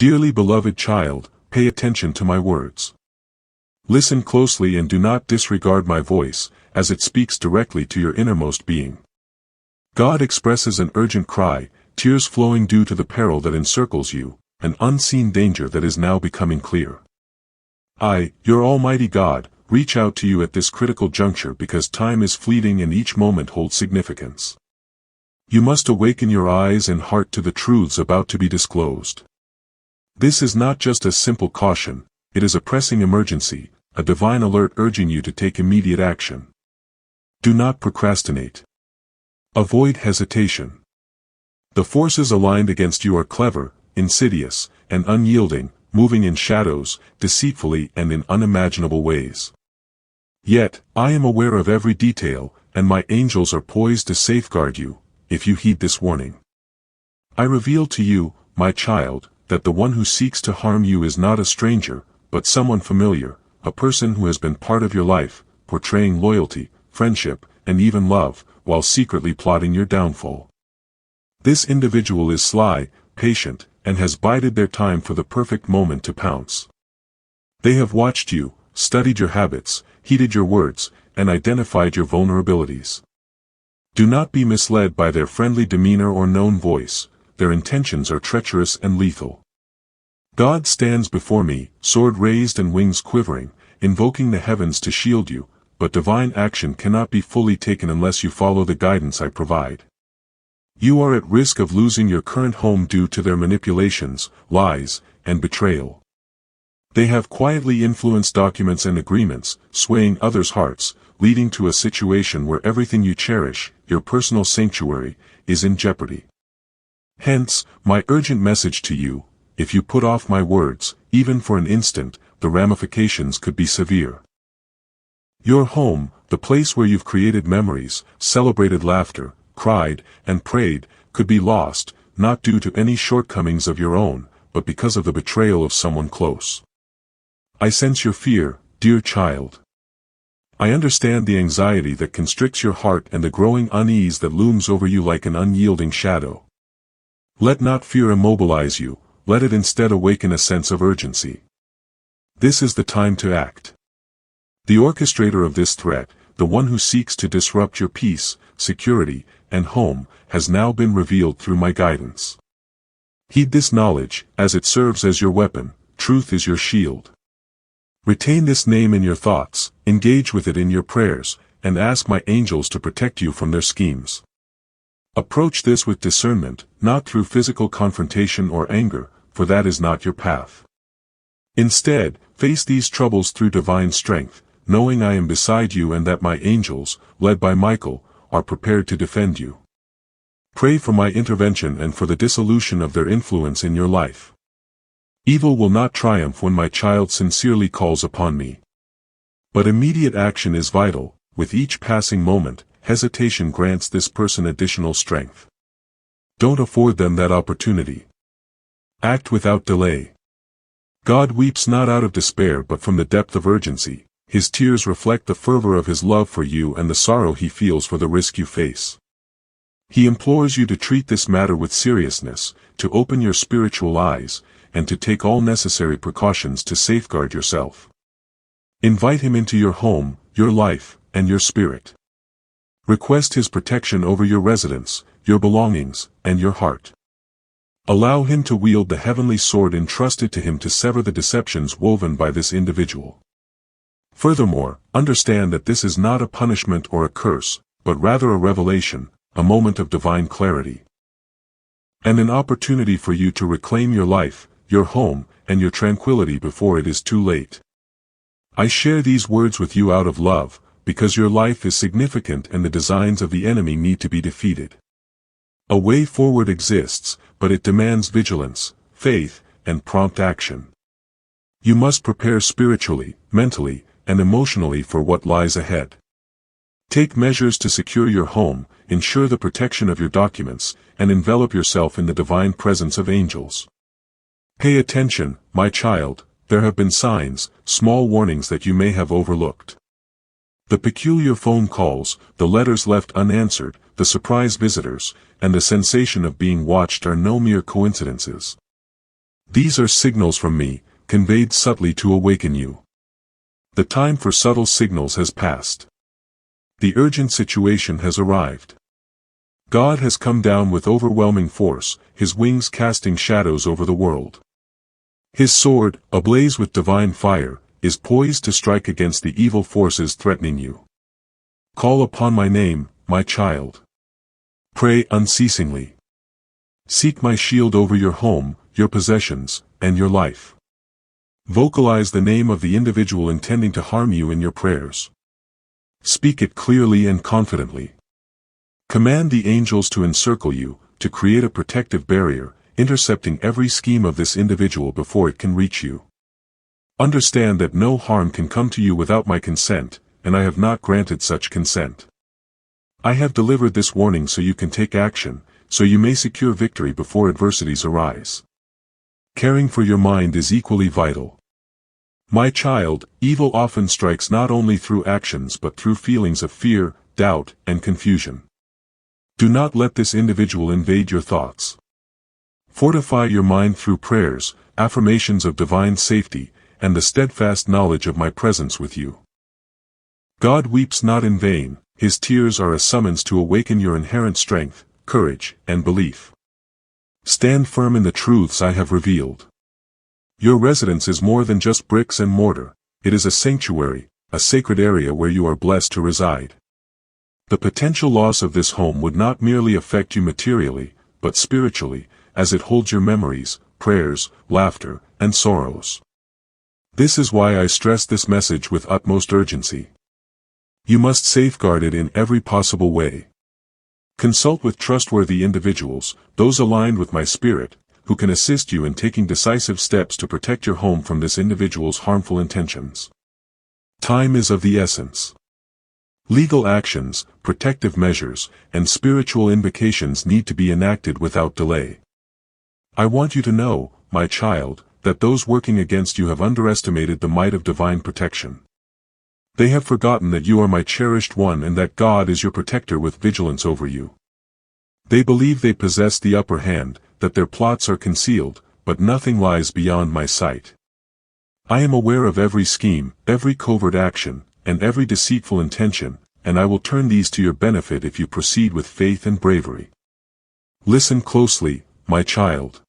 Dearly beloved child, pay attention to my words. Listen closely and do not disregard my voice, as it speaks directly to your innermost being. God expresses an urgent cry, tears flowing due to the peril that encircles you, an unseen danger that is now becoming clear. I, your Almighty God, reach out to you at this critical juncture because time is fleeting and each moment holds significance. You must awaken your eyes and heart to the truths about to be disclosed. This is not just a simple caution, it is a pressing emergency, a divine alert urging you to take immediate action. Do not procrastinate. Avoid hesitation. The forces aligned against you are clever, insidious, and unyielding, moving in shadows, deceitfully and in unimaginable ways. Yet, I am aware of every detail, and my angels are poised to safeguard you, if you heed this warning. I reveal to you, my child, that the one who seeks to harm you is not a stranger, but someone familiar, a person who has been part of your life, portraying loyalty, friendship, and even love, while secretly plotting your downfall. This individual is sly, patient, and has bided their time for the perfect moment to pounce. They have watched you, studied your habits, heeded your words, and identified your vulnerabilities. Do not be misled by their friendly demeanor or known voice, their intentions are treacherous and lethal. God stands before me, sword raised and wings quivering, invoking the heavens to shield you, but divine action cannot be fully taken unless you follow the guidance I provide. You are at risk of losing your current home due to their manipulations, lies, and betrayal. They have quietly influenced documents and agreements, swaying others' hearts, leading to a situation where everything you cherish, your personal sanctuary, is in jeopardy. Hence, my urgent message to you, if you put off my words, even for an instant, the ramifications could be severe. Your home, the place where you've created memories, celebrated laughter, cried, and prayed, could be lost, not due to any shortcomings of your own, but because of the betrayal of someone close. I sense your fear, dear child. I understand the anxiety that constricts your heart and the growing unease that looms over you like an unyielding shadow. Let not fear immobilize you, let it instead awaken a sense of urgency. This is the time to act. The orchestrator of this threat, the one who seeks to disrupt your peace, security, and home, has now been revealed through my guidance. Heed this knowledge, as it serves as your weapon, truth is your shield. Retain this name in your thoughts, engage with it in your prayers, and ask my angels to protect you from their schemes. Approach this with discernment, not through physical confrontation or anger, for that is not your path. Instead, face these troubles through divine strength, knowing I am beside you and that my angels, led by Michael, are prepared to defend you. Pray for my intervention and for the dissolution of their influence in your life. Evil will not triumph when my child sincerely calls upon me. But immediate action is vital. With each passing moment, hesitation grants this person additional strength. Don't afford them that opportunity. Act without delay. God weeps not out of despair but from the depth of urgency. His tears reflect the fervor of his love for you and the sorrow he feels for the risk you face. He implores you to treat this matter with seriousness, to open your spiritual eyes, and to take all necessary precautions to safeguard yourself. Invite him into your home, your life, and your spirit. Request his protection over your residence, your belongings, and your heart. Allow him to wield the heavenly sword entrusted to him to sever the deceptions woven by this individual. Furthermore, understand that this is not a punishment or a curse, but rather a revelation, a moment of divine clarity. And an opportunity for you to reclaim your life, your home, and your tranquility before it is too late. I share these words with you out of love, because your life is significant and the designs of the enemy need to be defeated. A way forward exists, but it demands vigilance, faith, and prompt action. You must prepare spiritually, mentally, and emotionally for what lies ahead. Take measures to secure your home, ensure the protection of your documents, and envelop yourself in the divine presence of angels. Pay attention, my child, there have been signs, small warnings that you may have overlooked. The peculiar phone calls, the letters left unanswered, the surprise visitors, and the sensation of being watched are no mere coincidences. These are signals from me, conveyed subtly to awaken you. The time for subtle signals has passed. The urgent situation has arrived. God has come down with overwhelming force, his wings casting shadows over the world. His sword, ablaze with divine fire, is poised to strike against the evil forces threatening you. Call upon my name, my child. Pray unceasingly. Seek my shield over your home, your possessions, and your life. Vocalize the name of the individual intending to harm you in your prayers. Speak it clearly and confidently. Command the angels to encircle you, to create a protective barrier, intercepting every scheme of this individual before it can reach you. Understand that no harm can come to you without my consent, and I have not granted such consent. I have delivered this warning so you can take action, so you may secure victory before adversities arise. Caring for your mind is equally vital. My child, evil often strikes not only through actions but through feelings of fear, doubt, and confusion. Do not let this individual invade your thoughts. Fortify your mind through prayers, affirmations of divine safety, and the steadfast knowledge of my presence with you. God weeps not in vain, his tears are a summons to awaken your inherent strength, courage, and belief. Stand firm in the truths I have revealed. Your residence is more than just bricks and mortar, it is a sanctuary, a sacred area where you are blessed to reside. The potential loss of this home would not merely affect you materially, but spiritually, as it holds your memories, prayers, laughter, and sorrows. This is why I stress this message with utmost urgency. You must safeguard it in every possible way. Consult with trustworthy individuals, those aligned with my spirit, who can assist you in taking decisive steps to protect your home from this individual's harmful intentions. Time is of the essence. Legal actions, protective measures, and spiritual invocations need to be enacted without delay. I want you to know, my child, that those working against you have underestimated the might of divine protection. They have forgotten that you are my cherished one and that God is your protector with vigilance over you. They believe they possess the upper hand, that their plots are concealed, but nothing lies beyond my sight. I am aware of every scheme, every covert action, and every deceitful intention, and I will turn these to your benefit if you proceed with faith and bravery. Listen closely, my child.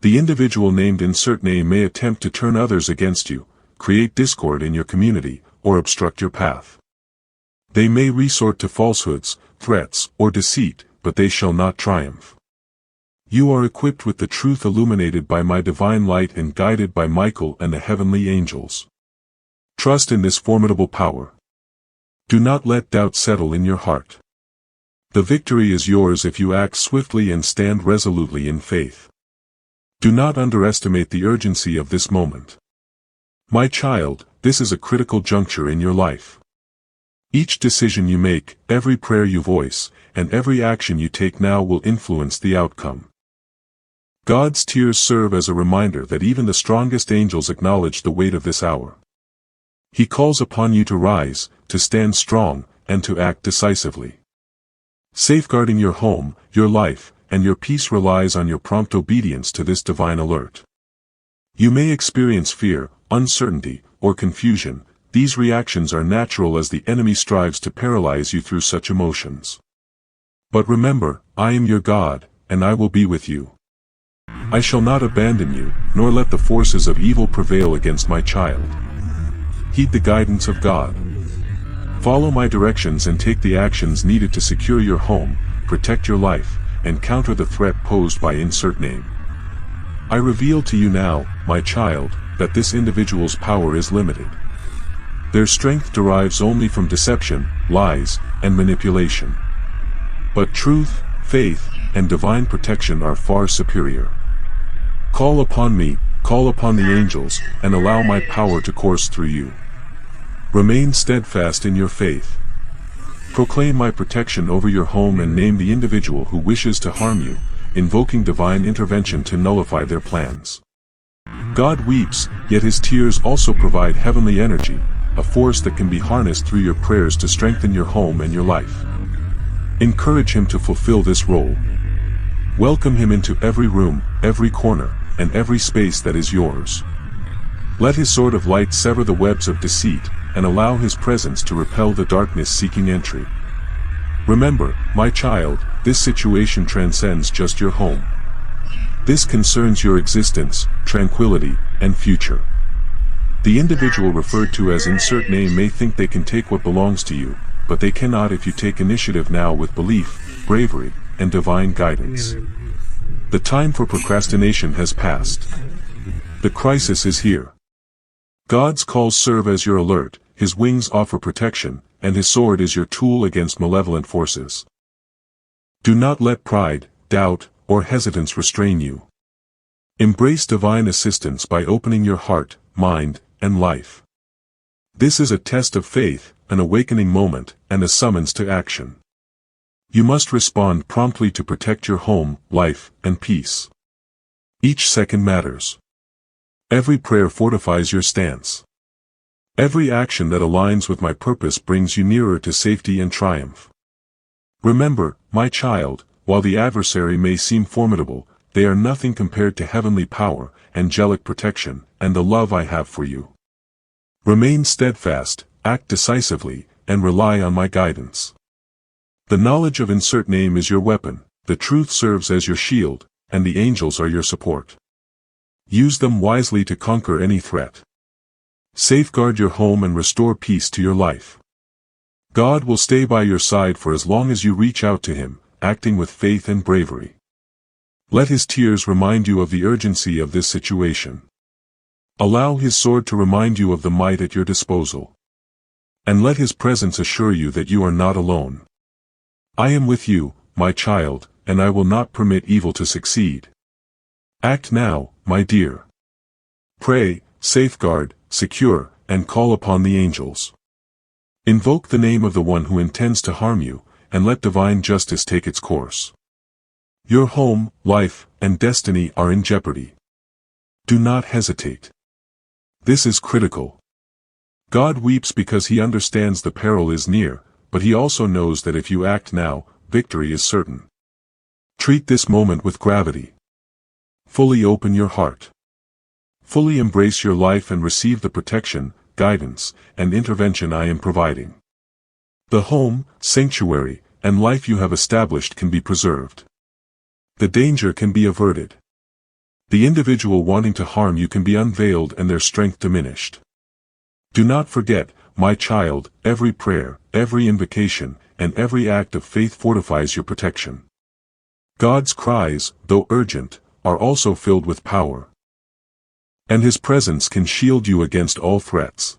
The individual named insert name may attempt to turn others against you, create discord in your community, or obstruct your path. They may resort to falsehoods, threats, or deceit, but they shall not triumph. You are equipped with the truth illuminated by my divine light and guided by Michael and the heavenly angels. Trust in this formidable power. Do not let doubt settle in your heart. The victory is yours if you act swiftly and stand resolutely in faith. Do not underestimate the urgency of this moment. My child, this is a critical juncture in your life. Each decision you make, every prayer you voice, and every action you take now will influence the outcome. God's tears serve as a reminder that even the strongest angels acknowledge the weight of this hour. He calls upon you to rise, to stand strong, and to act decisively. Safeguarding your home, your life, and your peace relies on your prompt obedience to this divine alert. You may experience fear, uncertainty, or confusion. These reactions are natural as the enemy strives to paralyze you through such emotions. But remember, I am your God, and I will be with you. I shall not abandon you, nor let the forces of evil prevail against my child. Heed the guidance of God. Follow my directions and take the actions needed to secure your home, protect your life, and counter the threat posed by insert name. I reveal to you now, my child, that this individual's power is limited. Their strength derives only from deception, lies, and manipulation. But truth, faith, and divine protection are far superior. Call upon me, call upon the angels, and allow my power to course through you. Remain steadfast in your faith. Proclaim my protection over your home and name the individual who wishes to harm you, invoking divine intervention to nullify their plans. God weeps, yet his tears also provide heavenly energy, a force that can be harnessed through your prayers to strengthen your home and your life. Encourage him to fulfill this role. Welcome him into every room, every corner, and every space that is yours. Let his sword of light sever the webs of deceit, and allow his presence to repel the darkness seeking entry. Remember, my child, this situation transcends just your home. This concerns your existence, tranquility, and future. The individual referred to as insert name may think they can take what belongs to you, but they cannot if you take initiative now with belief, bravery, and divine guidance. The time for procrastination has passed. The crisis is here. God's calls serve as your alert, his wings offer protection, and his sword is your tool against malevolent forces. Do not let pride, doubt, or hesitance restrain you. Embrace divine assistance by opening your heart, mind, and life. This is a test of faith, an awakening moment, and a summons to action. You must respond promptly to protect your home, life, and peace. Each second matters. Every prayer fortifies your stance. Every action that aligns with my purpose brings you nearer to safety and triumph. Remember, my child, while the adversary may seem formidable, they are nothing compared to heavenly power, angelic protection, and the love I have for you. Remain steadfast, act decisively, and rely on my guidance. The knowledge of insert name is your weapon, the truth serves as your shield, and the angels are your support. Use them wisely to conquer any threat. Safeguard your home and restore peace to your life. God will stay by your side for as long as you reach out to him, acting with faith and bravery. Let his tears remind you of the urgency of this situation. Allow his sword to remind you of the might at your disposal. And let his presence assure you that you are not alone. I am with you, my child, and I will not permit evil to succeed. Act now, my dear. Pray, safeguard, secure, and call upon the angels. Invoke the name of the one who intends to harm you, and let divine justice take its course. Your home, life, and destiny are in jeopardy. Do not hesitate. This is critical. God weeps because he understands the peril is near, but he also knows that if you act now, victory is certain. Treat this moment with gravity. Fully open your heart. Fully embrace your life and receive the protection, guidance, and intervention I am providing. The home, sanctuary, and life you have established can be preserved. The danger can be averted. The individual wanting to harm you can be unveiled and their strength diminished. Do not forget, my child, every prayer, every invocation, and every act of faith fortifies your protection. God's cries, though urgent, are also filled with power. And his presence can shield you against all threats.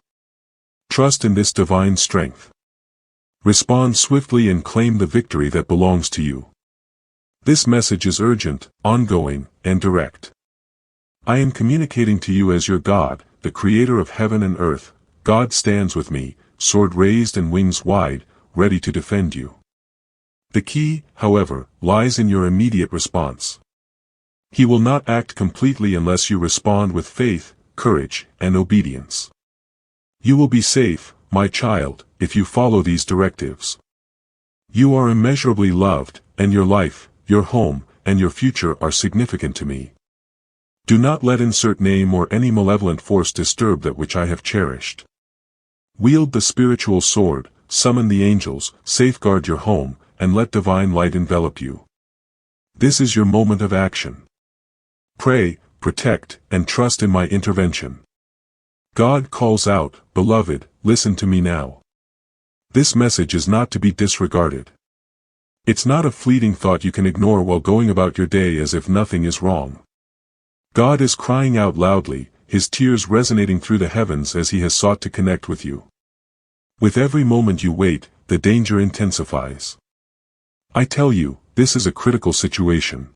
Trust in this divine strength. Respond swiftly and claim the victory that belongs to you. This message is urgent, ongoing, and direct. I am communicating to you as your God, the creator of heaven and earth. God stands with me, sword raised and wings wide, ready to defend you. The key, however, lies in your immediate response. He will not act completely unless you respond with faith, courage, and obedience. You will be safe, my child, if you follow these directives. You are immeasurably loved, and your life, your home, and your future are significant to me. Do not let insert name or any malevolent force disturb that which I have cherished. Wield the spiritual sword, summon the angels, safeguard your home, and let divine light envelop you. This is your moment of action. Pray, protect, and trust in my intervention. God calls out, beloved, listen to me now. This message is not to be disregarded. It's not a fleeting thought you can ignore while going about your day as if nothing is wrong. God is crying out loudly, his tears resonating through the heavens as he has sought to connect with you. With every moment you wait, the danger intensifies. I tell you, this is a critical situation.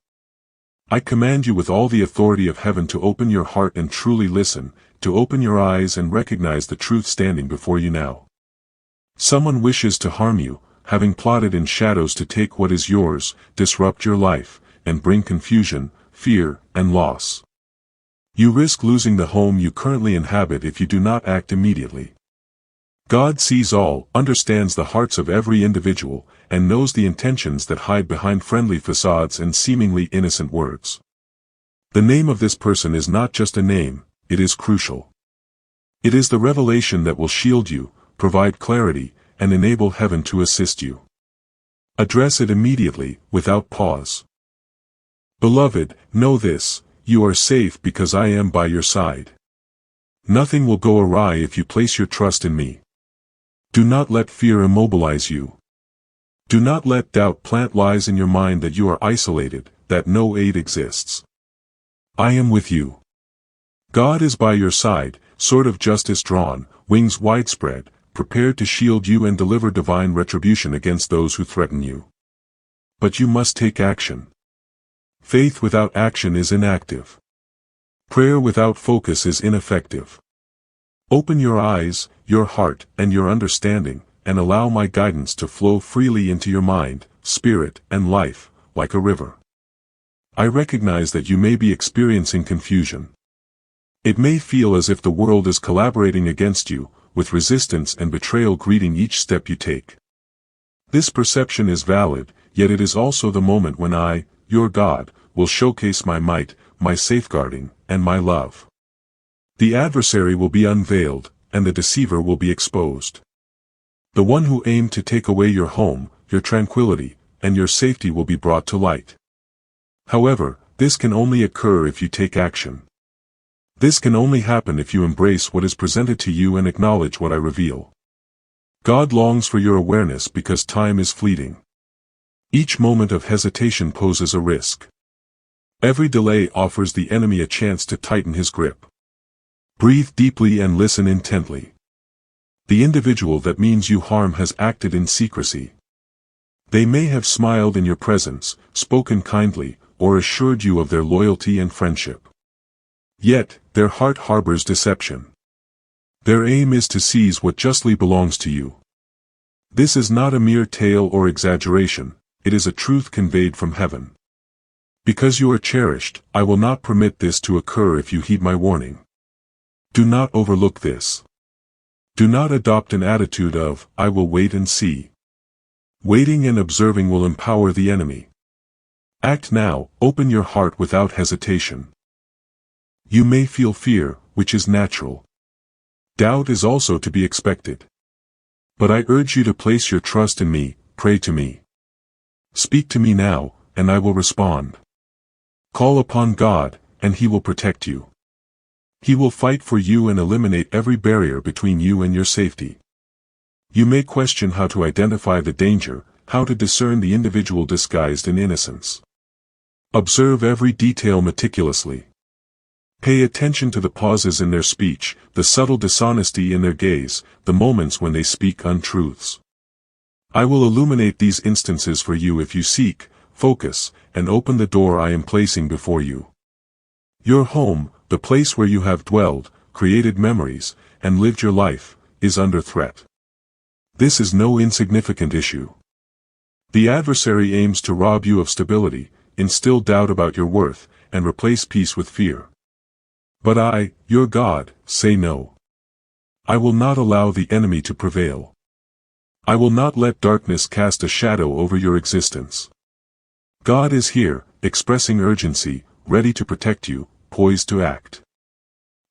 I command you with all the authority of heaven to open your heart and truly listen, to open your eyes and recognize the truth standing before you now. Someone wishes to harm you, having plotted in shadows to take what is yours, disrupt your life, and bring confusion, fear, and loss. You risk losing the home you currently inhabit if you do not act immediately. God sees all, understands the hearts of every individual, and knows the intentions that hide behind friendly facades and seemingly innocent words. The name of this person is not just a name, it is crucial. It is the revelation that will shield you, provide clarity, and enable heaven to assist you. Address it immediately, without pause. Beloved, know this, you are safe because I am by your side. Nothing will go awry if you place your trust in me. Do not let fear immobilize you. Do not let doubt plant lies in your mind that you are isolated, that no aid exists. I am with you. God is by your side, sword of justice drawn, wings widespread, prepared to shield you and deliver divine retribution against those who threaten you. But you must take action. Faith without action is inactive. Prayer without focus is ineffective. Open your eyes, your heart, and your understanding, and allow my guidance to flow freely into your mind, spirit, and life, like a river. I recognize that you may be experiencing confusion. It may feel as if the world is collaborating against you, with resistance and betrayal greeting each step you take. This perception is valid, yet it is also the moment when I, your God, will showcase my might, my safeguarding, and my love. The adversary will be unveiled, and the deceiver will be exposed. The one who aimed to take away your home, your tranquility, and your safety will be brought to light. However, this can only occur if you take action. This can only happen if you embrace what is presented to you and acknowledge what I reveal. God longs for your awareness because time is fleeting. Each moment of hesitation poses a risk. Every delay offers the enemy a chance to tighten his grip. Breathe deeply and listen intently. The individual that means you harm has acted in secrecy. They may have smiled in your presence, spoken kindly, or assured you of their loyalty and friendship. Yet, their heart harbors deception. Their aim is to seize what justly belongs to you. This is not a mere tale or exaggeration, it is a truth conveyed from heaven. Because you are cherished, I will not permit this to occur if you heed my warning. Do not overlook this. Do not adopt an attitude of, I will wait and see. Waiting and observing will empower the enemy. Act now, open your heart without hesitation. You may feel fear, which is natural. Doubt is also to be expected. But I urge you to place your trust in me, pray to me. Speak to me now, and I will respond. Call upon God, and He will protect you. He will fight for you and eliminate every barrier between you and your safety. You may question how to identify the danger, how to discern the individual disguised in innocence. Observe every detail meticulously. Pay attention to the pauses in their speech, the subtle dishonesty in their gaze, the moments when they speak untruths. I will illuminate these instances for you if you seek, focus, and open the door I am placing before you. Your home, the place where you have dwelled, created memories, and lived your life, is under threat. This is no insignificant issue. The adversary aims to rob you of stability, instill doubt about your worth, and replace peace with fear. But I, your God, say no. I will not allow the enemy to prevail. I will not let darkness cast a shadow over your existence. God is here, expressing urgency, ready to protect you, poised to act.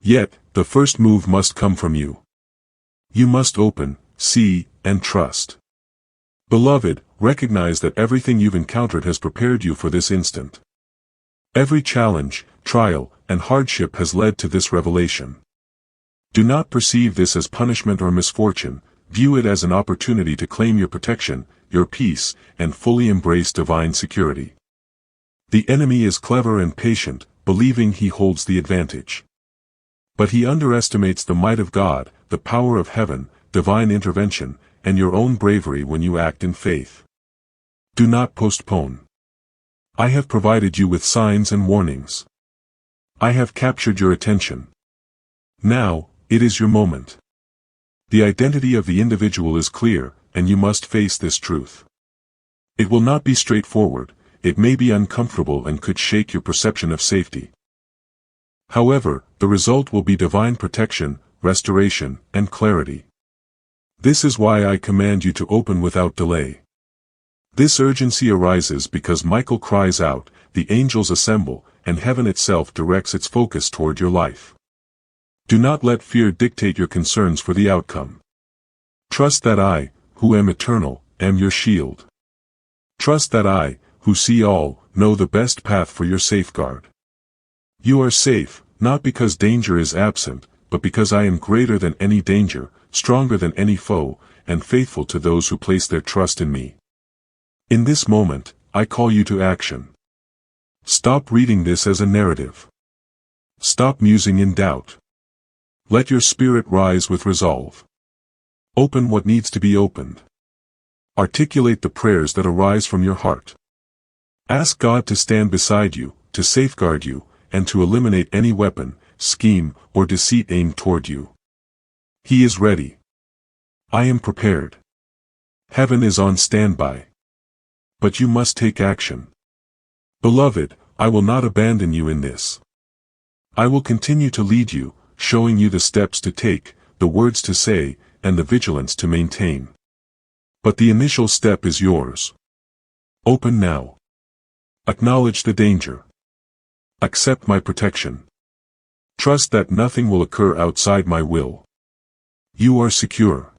Yet, the first move must come from you. You must open, see, and trust. Beloved, recognize that everything you've encountered has prepared you for this instant. Every challenge, trial, and hardship has led to this revelation. Do not perceive this as punishment or misfortune, view it as an opportunity to claim your protection, your peace, and fully embrace divine security. The enemy is clever and patient, believing he holds the advantage. But he underestimates the might of God, the power of heaven, divine intervention, and your own bravery when you act in faith. Do not postpone. I have provided you with signs and warnings. I have captured your attention. Now, it is your moment. The identity of the individual is clear, and you must face this truth. It will not be straightforward, it may be uncomfortable and could shake your perception of safety. However, the result will be divine protection, restoration, and clarity. This is why I command you to open without delay. This urgency arises because Michael cries out, the angels assemble, and heaven itself directs its focus toward your life. Do not let fear dictate your concerns for the outcome. Trust that I, who am eternal, am your shield. Trust that I, who see all, know the best path for your safeguard. You are safe, not because danger is absent, but because I am greater than any danger, stronger than any foe, and faithful to those who place their trust in me. In this moment, I call you to action. Stop reading this as a narrative. Stop musing in doubt. Let your spirit rise with resolve. Open what needs to be opened. Articulate the prayers that arise from your heart. Ask God to stand beside you, to safeguard you, and to eliminate any weapon, scheme, or deceit aimed toward you. He is ready. I am prepared. Heaven is on standby. But you must take action. Beloved, I will not abandon you in this. I will continue to lead you, showing you the steps to take, the words to say, and the vigilance to maintain. But the initial step is yours. Open now. Acknowledge the danger. Accept my protection. Trust that nothing will occur outside my will. You are secure.